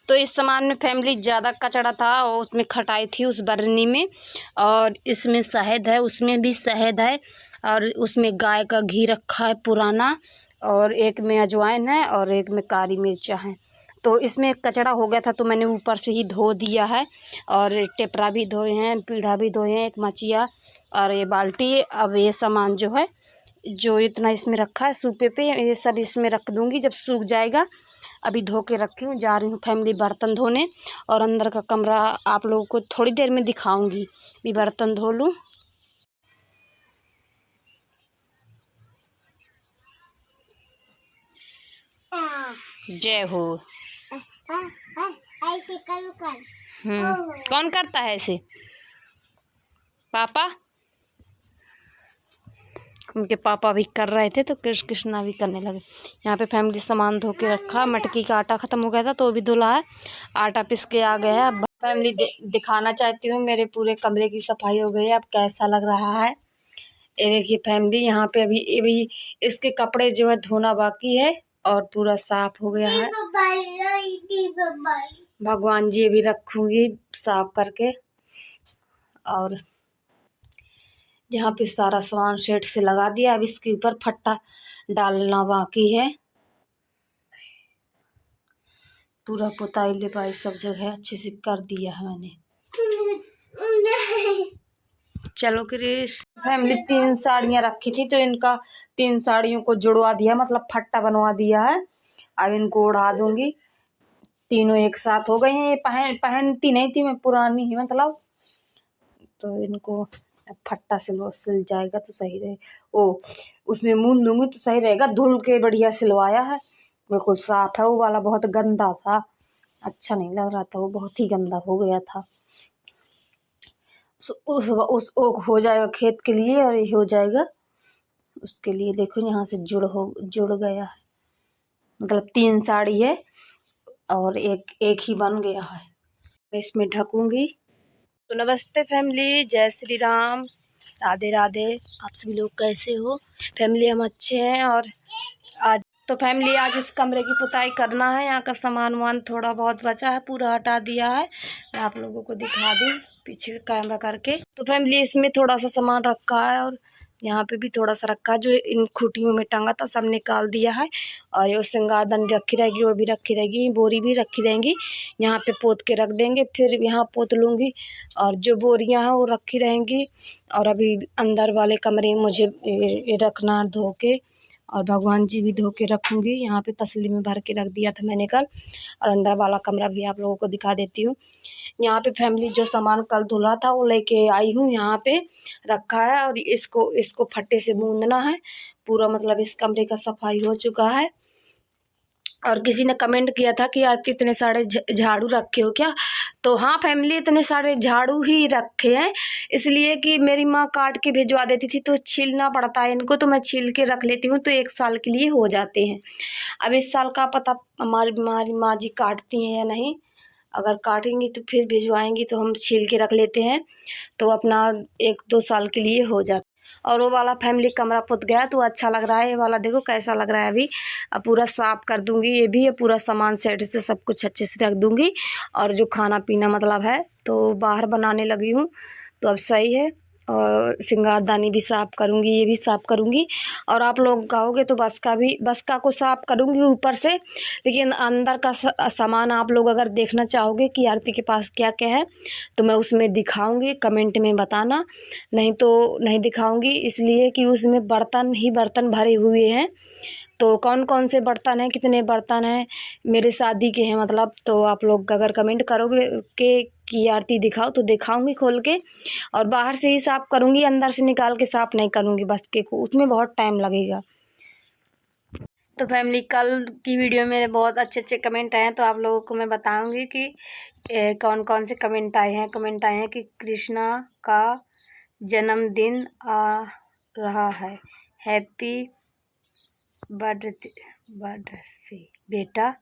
तो इस सामान में फैमिली ज़्यादा कचरा था और उसमें खटाई थी उस बरनी में, और इसमें शहद है, उसमें भी शहद है, और उसमें गाय का घी रखा है पुराना, और एक में अजवाइन है और एक में काली मिर्चा है। तो इसमें कचरा हो गया था तो मैंने ऊपर से ही धो दिया है, और टेपरा भी धोए हैं, पीढ़ा भी धोए हैं, एक मचिया और ये बाल्टी। अब ये सामान जो है, जो इतना इसमें रखा है सूपे पे, ये सब इसमें रख दूँगी जब सूख जाएगा। अभी धो के रखी हूँ, जा रही हूँ फैमिली बर्तन धोने, और अंदर का कमरा आप लोगों को थोड़ी देर में दिखाऊंगी। भी बर्तन धो लूँ। जय हो। ऐसे करो कर। कौन करता है ऐसे? पापा। उनके पापा भी कर रहे थे तो कृष्णा भी करने लगे। यहाँ पे फैमिली सामान धो के रखा। मटकी का आटा ख़त्म हो गया था तो वो भी धुला है, आटा पिस के आ गया है। फैमिली दिखाना चाहती हूँ, मेरे पूरे कमरे की सफाई हो गई है। अब कैसा लग रहा है ये देखिए फैमिली। यहाँ पे अभी इसके कपड़े जो है धोना बाकी है और पूरा साफ हो गया है। भगवान जी भी रखूँगी साफ करके, और यहाँ पे सारा सामान सेट से लगा दिया। अब इसके ऊपर फट्टा डालना बाकी है। पूरा पुताई लिपाई सब जगह अच्छे से कर दिया है मैंने। चलो क्रिश। फैमिली 3 साड़ियाँ रखी थी तो इनका 3 साड़ियों को जुड़वा दिया, मतलब फट्टा बनवा दिया है। अब इनको उड़ा दूंगी। तीनों एक साथ हो गई हैं। ये पहनती नहीं थी मैं, पुरानी ही मतलब, तो इनको फट्टा सिल जाएगा तो सही रहे। ओ उसमें मून दूंगी तो सही रहेगा। धुल के बढ़िया सिलवाया है, बिल्कुल साफ है। वो वाला बहुत गंदा था, अच्छा नहीं लग रहा था, वो बहुत ही गंदा हो गया था। उस हो जाएगा खेत के लिए, और ये हो जाएगा उसके लिए। देखो यहाँ से जुड़ गया है, मतलब 3 साड़ी है और एक ही बन गया है। मैं इसमें ढकूंगी। तो नमस्ते फैमिली, जय श्री राम, राधे राधे। आप सभी लोग कैसे हो फैमिली? हम अच्छे हैं। और आज इस कमरे की पुताई करना है। यहाँ का सामान वामान थोड़ा बहुत बचा है, पूरा हटा दिया है। मैं आप लोगों को दिखा दूँ पीछे कैमरा करके। तो फैमिली इसमें थोड़ा सा सामान रखा है, और यहाँ पे भी थोड़ा सा रखा है। जो इन खूटियों में टंगा था सब निकाल दिया है, और ये श्रृंगारदानी रखी रहेगी, वो भी रखी रहेगी, बोरी भी रखी रहेंगी। यहाँ पे पोत के रख देंगे, फिर यहाँ पोत लूँगी, और जो बोरियाँ हैं वो रखी रहेंगी। और अभी अंदर वाले कमरे में मुझे ये रखना धो के, और भगवान जी भी धो के रखूँगी। यहाँ पे तसली में भर के रख दिया था मैंने कल। और अंदर वाला कमरा भी आप लोगों को दिखा देती हूँ। यहाँ पे फैमिली जो सामान कल धुला था वो लेके आई हूँ, यहाँ पे रखा है, और इसको फट्टे से गूंदना है पूरा। मतलब इस कमरे का सफाई हो चुका है। और किसी ने कमेंट किया था कि आरती इतने सारे झाड़ू रखे हो क्या? तो हाँ फैमिली, इतने सारे झाड़ू ही रखे हैं, इसलिए कि मेरी माँ काट के भिजवा देती थी तो छीलना पड़ता है इनको, तो मैं छील के रख लेती हूँ, तो 1 साल के लिए हो जाते हैं। अब इस साल का पता हमारी माँ जी काटती हैं या नहीं। अगर काटेंगी तो फिर भिजवाएंगी, तो हम छील के रख लेते हैं, तो अपना 1-2 साल के लिए हो जाता। और वो वाला फैमिली कमरा पुत गया तो अच्छा लग रहा है। ये वाला देखो कैसा लग रहा है। अभी अब पूरा साफ कर दूंगी ये भी, पूरा सामान सेट से सब कुछ अच्छे से रख दूंगी। और जो खाना पीना मतलब है तो बाहर बनाने लगी हूँ, तो अब सही है। और श्रृंगारदानी भी साफ़ करूँगी, ये भी साफ़ करूँगी। और आप लोग कहोगे तो बस का को साफ़ करूँगी ऊपर से, लेकिन अंदर का सामान आप लोग अगर देखना चाहोगे कि आरती के पास क्या क्या है तो मैं उसमें दिखाऊँगी, कमेंट में बताना। नहीं तो नहीं दिखाऊँगी, इसलिए कि उसमें बर्तन ही बर्तन भरे हुए हैं। तो कौन कौन से बर्तन हैं, कितने बर्तन हैं, मेरे शादी के हैं मतलब। तो आप लोग अगर कमेंट करोगे कि आरती दिखाओ तो दिखाऊंगी खोल के। और बाहर से ही साफ़ करूंगी, अंदर से निकाल के साफ़ नहीं करूंगी बस के को, उसमें बहुत टाइम लगेगा। तो फैमिली कल की वीडियो में बहुत अच्छे कमेंट आए हैं, तो आप लोगों को मैं बताऊंगी कि कौन कौन से कमेंट आए हैं कि कृष्णा का जन्मदिन आ रहा है, हैप्पी बर्थडे बेटा,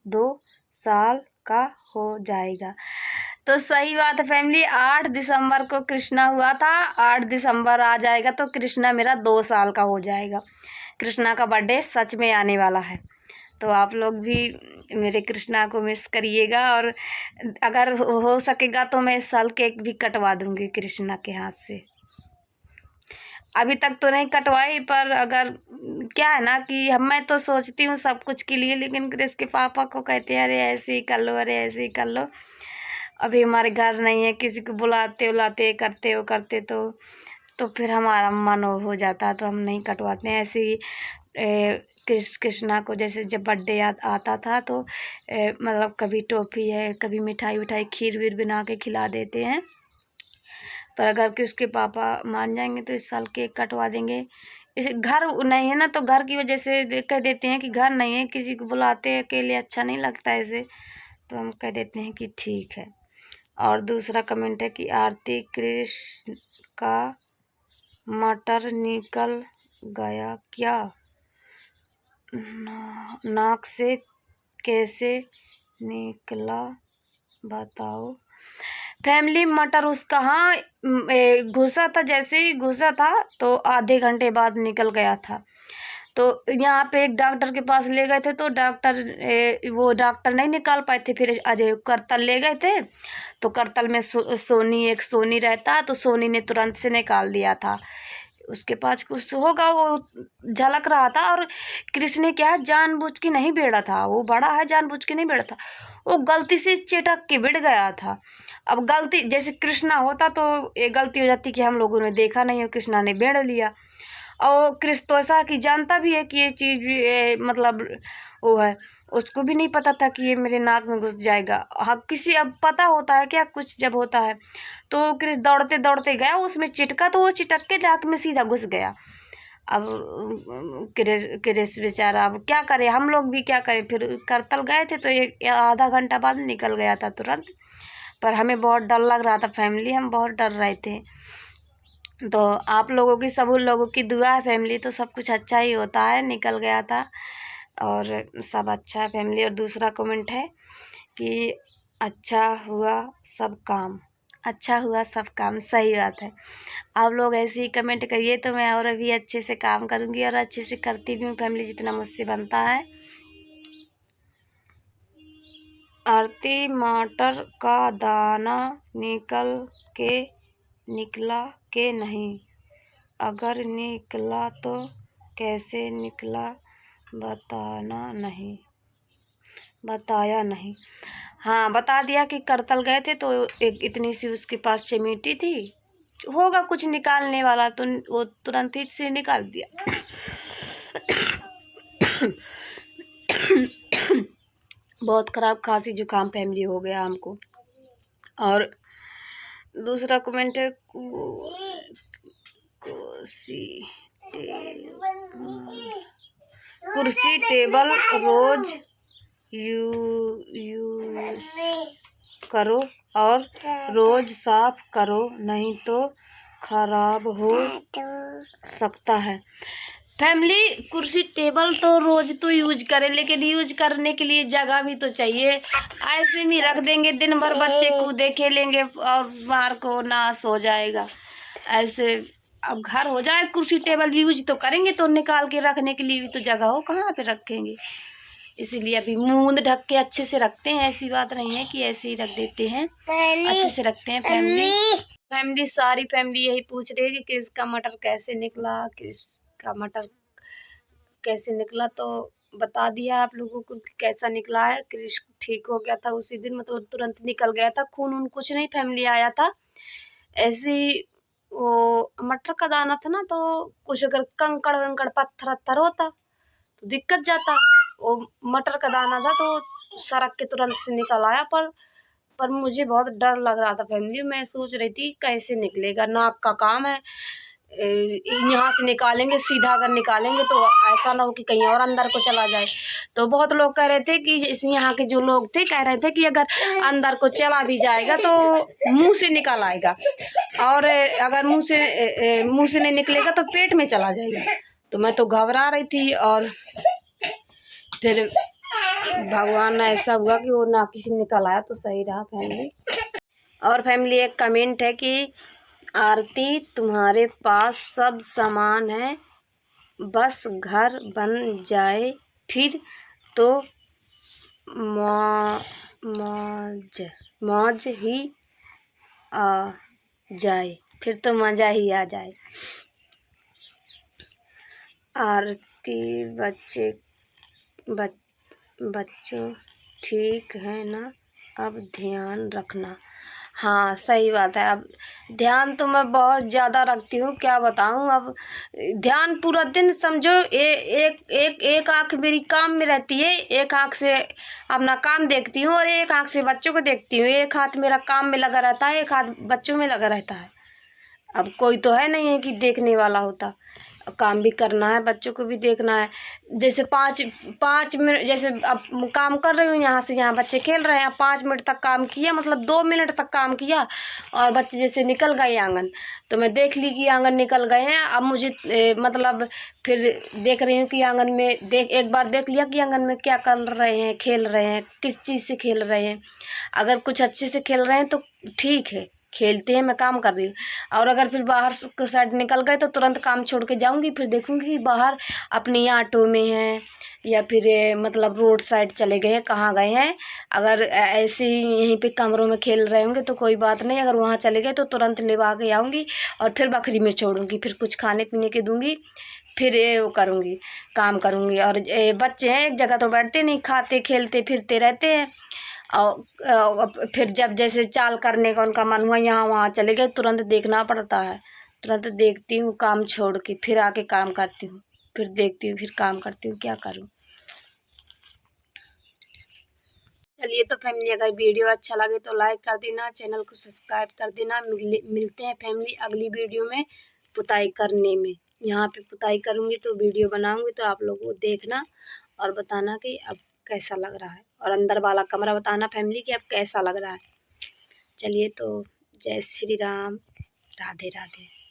2 साल का हो जाएगा। तो सही बात है फैमिली, 8 दिसंबर को कृष्णा हुआ था, 8 दिसंबर आ जाएगा तो कृष्णा मेरा 2 साल का हो जाएगा। कृष्णा का बर्थडे सच में आने वाला है। तो आप लोग भी मेरे कृष्णा को मिस करिएगा, और अगर हो सकेगा तो मैं इस साल केक भी कटवा दूंगी कृष्णा के हाथ से। अभी तक तो नहीं कटवाई, पर अगर क्या है ना कि मैं तो सोचती हूँ सब कुछ के लिए, लेकिन क्रिस के पापा को कहते हैं अरे ऐसे ही कर लो, अरे ऐसे ही कर लो। अभी हमारे घर नहीं है, किसी को बुलाते उलाते करते तो फिर हमारा मन हो जाता है, तो हम नहीं कटवाते हैं। ऐसे ही कृष्णा को जैसे जब बर्थडे आता था तो मतलब कभी टॉफ़ी है, कभी मिठाई विठाई खीर वीर बना के खिला देते हैं। पर अगर कि उसके पापा मान जाएंगे तो इस साल केक कटवा देंगे। इसे घर नहीं है ना, तो घर की वजह से कह देते हैं कि घर नहीं है, किसी को बुलाते अकेले अच्छा नहीं लगता ऐसे, तो हम कह देते हैं कि ठीक है। और दूसरा कमेंट है कि आरती कृष्ण का मटर निकल गया क्या, नाक से कैसे निकला बताओ। फैमिली मटर उसका, हाँ घुसा था, जैसे ही घुसा था तो आधे घंटे बाद निकल गया था। तो यहाँ पे एक डॉक्टर के पास ले गए थे, तो वो डॉक्टर नहीं निकाल पाए थे, फिर अजय करतल ले गए थे, तो करतल में एक सोनी रहता, तो सोनी ने तुरंत से निकाल दिया था। उसके पास कुछ होगा, वो झलक रहा था। और कृष्ण ने क्या जानबूझ के नहीं बेड़ा था, वो बड़ा है, जानबूझ के नहीं बेड़ा था, वो गलती से चिटक के बिड़ गया था। अब गलती जैसे कृष्णा होता तो ये गलती हो जाती कि हम लोगों ने देखा नहीं हो, कृष्णा ने बेड़ लिया। और कृष्ण तो ऐसा कि जानता भी है कि ये चीज़ मतलब वो है, उसको भी नहीं पता था कि ये मेरे नाक में घुस जाएगा। हाँ किसी अब पता होता है क्या कुछ जब होता है, तो कृष्ण दौड़ते दौड़ते गया, उसमें चिटका तो वो चिटक के नाक में सीधा घुस गया। अब कृष्ण बेचारा अब क्या करे, हम लोग भी क्या करें। फिर करतल गए थे तो एक आधा घंटा बाद निकल गया था तुरंत, पर हमें बहुत डर लग रहा था फैमिली, हम बहुत डर रहे थे। तो आप लोगों की, सब लोगों की दुआ है फैमिली, तो सब कुछ अच्छा ही होता है। निकल गया था और सब अच्छा है फैमिली। और दूसरा कमेंट है कि अच्छा हुआ सब काम, अच्छा हुआ सब काम, सही बात है। आप लोग ऐसे ही कमेंट करिए तो मैं और अभी अच्छे से काम करूँगी, और अच्छे से करती भी हूँ फैमिली, जितना मुझसे बनता है। आरती मटर का दाना निकला के नहीं, अगर निकला तो कैसे निकला बताया नहीं। हाँ बता दिया कि करतल गए थे, तो एक इतनी सी उसके पास चमीटी थी, होगा कुछ निकालने वाला, तो वो तुरंत ही से निकाल दिया। बहुत खराब खांसी जुकाम फैमिली हो गया हमको। और दूसरा कमेंट है कुर्सी टेबल रोज यूज करो और रोज साफ करो, नहीं तो खराब हो सकता है। फैमिली कुर्सी टेबल तो रोज तो यूज करें, लेकिन यूज करने के लिए जगह भी तो चाहिए। ऐसे नहीं रख देंगे दिन भर, बच्चे कूदे खेलेंगे और बाहर को नाश हो जाएगा ऐसे। अब घर हो जाए कुर्सी टेबल यूज तो करेंगे, तो निकाल के रखने के लिए भी तो जगह हो, कहाँ पे रखेंगे। इसीलिए अभी मुंह ढक के अच्छे से रखते हैं, ऐसी बात नहीं है कि ऐसे ही रख देते हैं, अच्छे से रखते हैं फैमिली सारी फैमिली यही पूछ रही है कि किसका मटर कैसे निकला, किसका मटर कैसे निकला। तो बता दिया आप लोगों को कि कैसा निकला है। क्रिश ठीक हो गया था उसी दिन, मतलब तुरंत निकल गया था, खून उन कुछ नहीं फैमिली आया था। ऐसे वो मटर का दाना था ना, तो कुछ अगर कंकड़ वंकड़ पत्थर वत्थर होता तो दिक्कत जाता। वो मटर का दाना था तो सड़क के तुरंत से निकल आया, पर मुझे बहुत डर लग रहा था फैमिली। मैं सोच रही थी कैसे निकलेगा, नाक का काम है, यहाँ से निकालेंगे सीधा, अगर निकालेंगे तो ऐसा ना हो कि कहीं और अंदर को चला जाए। तो बहुत लोग कह रहे थे कि इस यहाँ के जो लोग थे कह रहे थे कि अगर अंदर को चला भी जाएगा तो मुंह से निकल आएगा, और अगर मुंह से नहीं निकलेगा तो पेट में चला जाएगा। तो मैं तो घबरा रही थी, और फिर भगवान ने ऐसा हुआ कि वो नाक से निकल आया, तो सही रहा फैमिली। और फैमिली एक कमेंट है कि आरती तुम्हारे पास सब सामान है, बस घर बन जाए फिर तो मौज मौज ही आ जाए, फिर तो मज़ा ही आ जाए। आरती बच्चों ठीक है ना, अब ध्यान रखना। हाँ सही बात है। अब ध्यान तो मैं बहुत ज़्यादा रखती हूँ, क्या बताऊँ। अब ध्यान पूरा दिन समझो एक आँख मेरी काम में रहती है, एक आँख से अपना काम देखती हूँ और एक आँख से बच्चों को देखती हूँ। एक हाथ मेरा काम में लगा रहता है, एक हाथ बच्चों में लगा रहता है। अब कोई तो है नहीं है कि देखने वाला होता। काम भी करना है, बच्चों को भी देखना है। जैसे पाँच मिनट, जैसे अब काम कर रही हूँ, यहाँ से यहाँ बच्चे खेल रहे हैं, 5 मिनट तक काम किया, मतलब 2 मिनट तक काम किया और बच्चे जैसे निकल गए आंगन, तो मैं देख ली कि आंगन निकल गए हैं। अब मुझे मतलब फिर देख रही हूँ कि आंगन में एक बार देख लिया कि आंगन में क्या कर रहे हैं, खेल रहे हैं, किस चीज़ से खेल रहे हैं। अगर कुछ अच्छे से खेल रहे हैं तो ठीक है, खेलते हैं, मैं काम कर रही हूँ। और अगर फिर बाहर के साइड निकल गए तो तुरंत काम छोड़ के जाऊँगी, फिर देखूँगी कि बाहर अपनी ऑटो में हैं या फिर मतलब रोड साइड चले गए हैं, कहाँ गए हैं। अगर ऐसे ही यहीं पे कमरों में खेल रहे होंगे तो कोई बात नहीं, अगर वहाँ चले गए तो तुरंत लिवा के आऊँगी और फिर बकरी में छोड़ूँगी, फिर कुछ खाने पीने के दूँगी, फिर वो करूँगी, काम करूँगी। और बच्चे हैं, एक जगह तो बैठते नहीं, खाते खेलते फिरते रहते हैं। और फिर जब जैसे चाल करने का उनका मन हुआ, यहाँ वहाँ चले गए, तुरंत देखना पड़ता है। तुरंत देखती हूँ, काम छोड़ के फिर आके काम करती हूँ, फिर देखती हूँ, फिर काम करती हूँ, क्या करूँ। चलिए तो फैमिली, अगर वीडियो अच्छा लगे तो लाइक कर देना, चैनल को सब्सक्राइब कर देना। मिलते हैं फैमिली अगली वीडियो में पुताई करने में। यहाँ पे पुताई करूँगी तो वीडियो बनाऊँगी, तो आप लोग वो देखना और बताना कि अब कैसा लग रहा है, और अंदर वाला कमरा बताना फैमिली कि अब कैसा लग रहा है। चलिए तो जय श्री राम, राधे राधे।